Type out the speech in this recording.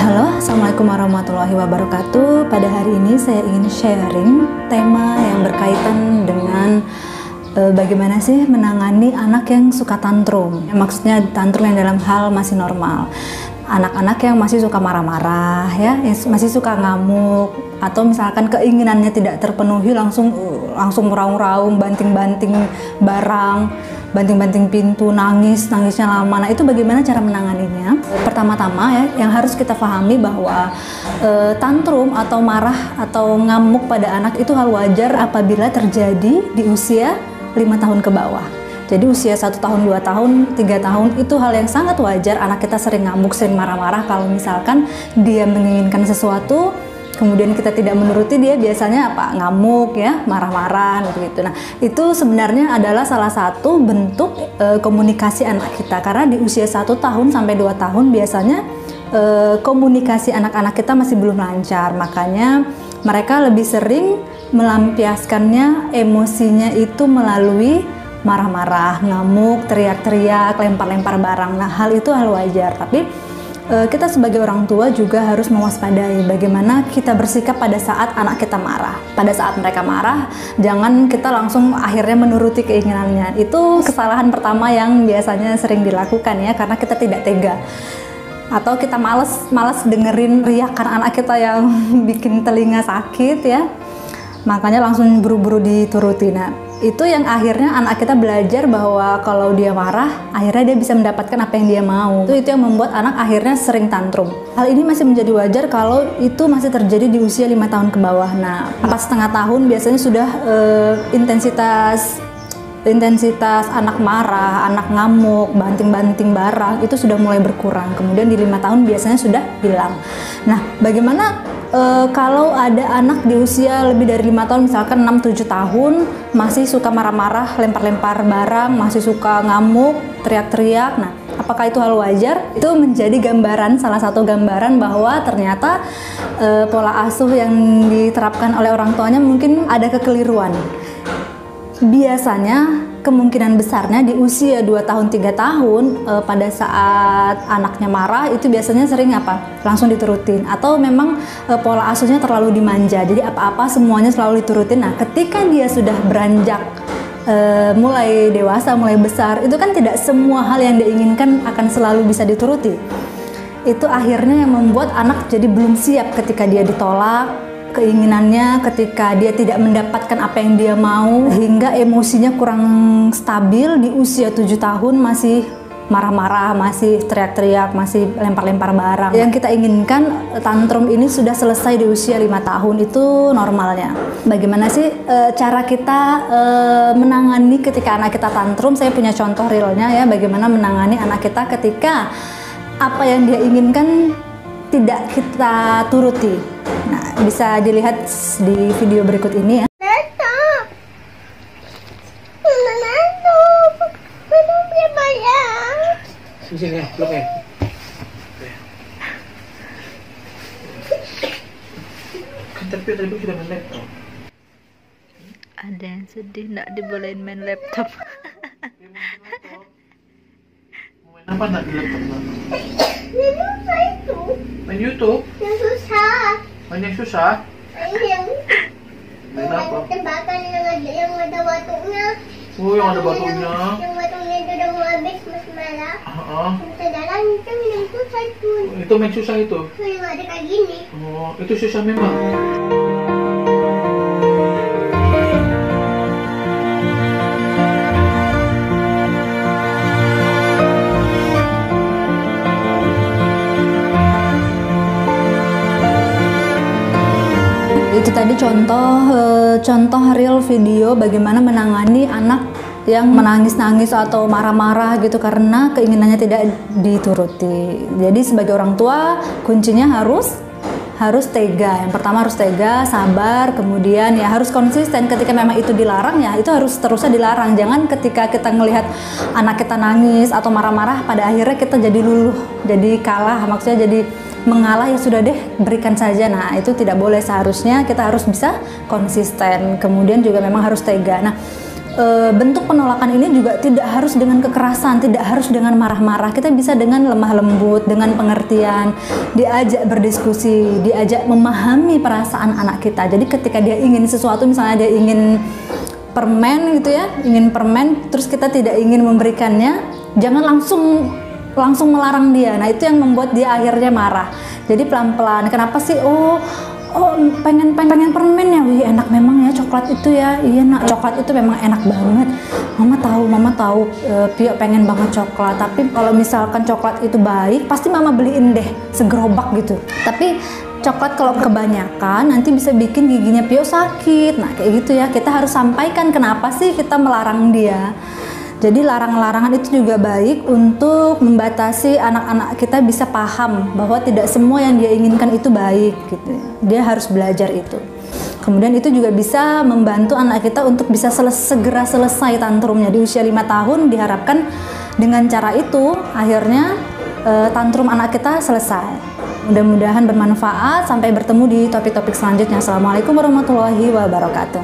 Halo, Assalamualaikum warahmatullahi wabarakatuh. Pada hari ini saya ingin sharing tema yang berkaitan dengan bagaimana sih menangani anak yang suka tantrum. Maksudnya tantrum yang dalam hal masih normal. Anak-anak yang masih suka marah-marah, ya, yang masih suka ngamuk, atau misalkan keinginannya tidak terpenuhi langsung meraung-raung, banting-banting barang, banting-banting pintu, nangisnya lama. Nah, itu bagaimana cara menanganinya? Pertama-tama ya, yang harus kita pahami bahwa tantrum atau marah atau ngamuk pada anak itu hal wajar apabila terjadi di usia 5 tahun ke bawah. Jadi usia 1 tahun, 2 tahun, 3 tahun itu hal yang sangat wajar. Anak kita sering ngamuk, sering marah-marah kalau misalkan dia menginginkan sesuatu, kemudian kita tidak menuruti, dia biasanya apa? Ngamuk ya, marah-marah gitu. Nah, itu sebenarnya adalah salah satu bentuk komunikasi anak kita, karena di usia 1 tahun sampai 2 tahun biasanya komunikasi anak-anak kita masih belum lancar. Makanya mereka lebih sering melampiaskannya emosinya itu melalui marah-marah, ngamuk, teriak-teriak, lempar-lempar barang. Nah, hal itu hal wajar, tapi kita sebagai orang tua juga harus mewaspadai bagaimana kita bersikap pada saat anak kita marah. Pada saat mereka marah, jangan kita langsung akhirnya menuruti keinginannya. Itu kesalahan pertama yang biasanya sering dilakukan ya, karena kita tidak tega. Atau kita malas dengerin riakan anak kita yang bikin telinga sakit ya. Makanya langsung buru-buru dituruti. Nah, itu yang akhirnya anak kita belajar bahwa kalau dia marah, akhirnya dia bisa mendapatkan apa yang dia mau. Itu yang membuat anak akhirnya sering tantrum. Hal ini masih menjadi wajar kalau itu masih terjadi di usia 5 tahun ke bawah. Nah, 4,5 tahun biasanya sudah intensitas anak marah, anak ngamuk, banting-banting barang itu sudah mulai berkurang. Kemudian di 5 tahun biasanya sudah hilang. Nah, bagaimana kalau ada anak di usia lebih dari 5 tahun, misalkan 6-7 tahun, masih suka marah-marah, lempar-lempar barang, masih suka ngamuk, teriak-teriak. Nah, apakah itu hal wajar? Itu menjadi gambaran, salah satu gambaran bahwa ternyata pola asuh yang diterapkan oleh orang tuanya mungkin ada kekeliruan. Biasanya kemungkinan besarnya di usia 2 tahun 3 tahun pada saat anaknya marah itu biasanya sering apa? Langsung diturutin, atau memang pola asuhnya terlalu dimanja, jadi apa-apa semuanya selalu diturutin. Nah, ketika dia sudah beranjak mulai dewasa, mulai besar, itu kan tidak semua hal yang dia inginkan akan selalu bisa dituruti. Itu akhirnya yang membuat anak jadi belum siap ketika dia ditolak keinginannya, ketika dia tidak mendapatkan apa yang dia mau, hingga emosinya kurang stabil. Di usia 7 tahun masih marah-marah, masih teriak-teriak, masih lempar-lempar barang. Yang kita inginkan tantrum ini sudah selesai di usia 5 tahun, itu normalnya. Bagaimana sih cara kita menangani ketika anak kita tantrum? Saya punya contoh realnya ya, bagaimana menangani anak kita ketika apa yang dia inginkan tidak kita turuti. Nah, bisa dilihat di video berikut ini ya. Sini ya, peluk ya. Tapi tadi sudah main laptop. Ada yang sedih nggak dibolehin main laptop. Main apa nak di laptop? Main apa itu? Main YouTube? Yang susah. Main yang susah? Main apa? Tebakan yang ada batunya. Oh, yang ada batunya. Yang batunya itu udah mau habis mas malah. Kita jalan itu yang susah itu. Itu main susah itu? Yang ada kayak gini. Oh, itu susah memang. Itu tadi contoh real video bagaimana menangani anak yang menangis-nangis atau marah-marah gitu karena keinginannya tidak dituruti. Jadi sebagai orang tua kuncinya harus tega. Yang pertama harus tega, sabar, kemudian ya harus konsisten. Ketika memang itu dilarang ya itu harus terusnya dilarang. Jangan ketika kita melihat anak kita nangis atau marah-marah pada akhirnya kita jadi luluh, jadi kalah, maksudnya jadi mengalah, ya sudah deh berikan saja. Nah, itu tidak boleh. Seharusnya kita harus bisa konsisten, kemudian juga memang harus tega. Nah, bentuk penolakan ini juga tidak harus dengan kekerasan, tidak harus dengan marah-marah. Kita bisa dengan lemah lembut, dengan pengertian, diajak berdiskusi, diajak memahami perasaan anak kita. Jadi ketika dia ingin sesuatu, misalnya dia ingin permen gitu ya, ingin permen, terus kita tidak ingin memberikannya, jangan langsung melarang dia. Nah itu yang membuat dia akhirnya marah. Jadi pelan-pelan, kenapa sih? Oh pengen permen ya, wih enak memang ya coklat itu ya, iya nak coklat itu memang enak banget, mama tahu Pio pengen banget coklat, tapi kalau misalkan coklat itu baik pasti mama beliin deh segerobak gitu, tapi coklat kalau kebanyakan nanti bisa bikin giginya Pio sakit. Nah kayak gitu ya, kita harus sampaikan kenapa sih kita melarang dia. Jadi larangan-larangan itu juga baik untuk membatasi anak-anak kita bisa paham bahwa tidak semua yang dia inginkan itu baik gitu. Dia harus belajar itu. Kemudian itu juga bisa membantu anak kita untuk bisa segera selesai tantrumnya di usia 5 tahun. Diharapkan dengan cara itu akhirnya tantrum anak kita selesai. Mudah-mudahan bermanfaat. Sampai bertemu di topik-topik selanjutnya. Assalamualaikum warahmatullahi wabarakatuh.